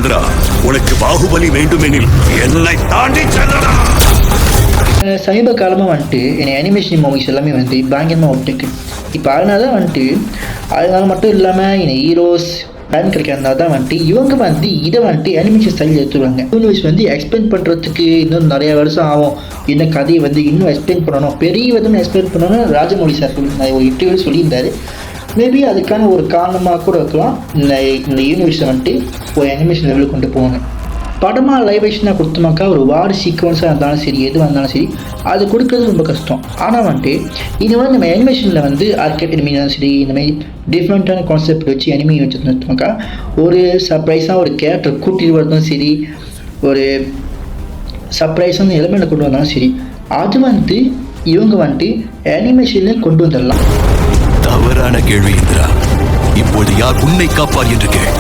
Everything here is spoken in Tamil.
இந்திரா, உனக்கு பாகுபலி வேண்டுமெனில் என்னை தாண்டி செல்லடா. சமீப காலமாக வந்துட்டு என்னை அனிமேஷன் மூவிஸ் எல்லாமே வந்து பயங்கரமாக விட்டுருக்கு. இப்போ அதனால தான் வந்துட்டு அதனால மட்டும் இல்லாமல் என்னை ஹீரோஸ் டைம் கிடைக்கிறதுனால தான் வந்துட்டு இவங்க வந்து இதை வந்துட்டு அனிமேஷன் ஸ்டைலில் எடுத்துருவாங்க. யூனிவர்ஸ் வந்து எக்ஸ்பிளைன் பண்ணுறதுக்கு இன்னும் நிறைய வருஷம் ஆகும். இந்த கதையை வந்து இன்னும் எக்ஸ்பிளைன் பண்ணணும், பெரிய விதமாக எக்ஸ்பிளைன் பண்ணணும்னு ராஜமௌழி சார் ஒரு இன்டர்வியூ சொல்லியிருந்தாரு. மேபி அதுக்கான ஒரு காரணமாக கூட இருக்கலாம். இந்த யூனிவர்ஸை வந்துட்டு ஒரு அனிமேஷன் லெவலுக்கு கொண்டு போவாங்க. படமாக லைவேஷனாக கொடுத்தோமாக்கா ஒரு வார் சீக்வன்ஸாக இருந்தாலும் சரி, எதுவாக இருந்தாலும் சரி, அது கொடுக்குறது ரொம்ப கஷ்டம். ஆனால் வந்துட்டு இது வந்து நம்ம அனிமேஷனில் வந்து ஆர்கேட் அனிமினாலும் சரி, இந்த மாதிரி டிஃப்ரெண்ட்டான கான்செப்ட் வச்சு அனிமே வச்சுருந்தோம்க்கா ஒரு சர்ப்ரைஸாக ஒரு கேரக்டர் கூட்டிட்டு வரதும் சரி, ஒரு சர்ப்ரைஸான எலிமெண்ட்டை கொண்டு வந்தாலும் சரி, அது வந்து இவங்க வந்துட்டு அனிமேஷனில் கொண்டு வந்துடலாம். தவறான கேள்வி இந்திரா. இப்போது யார் உன்னை காப்பார் என்று கேள்.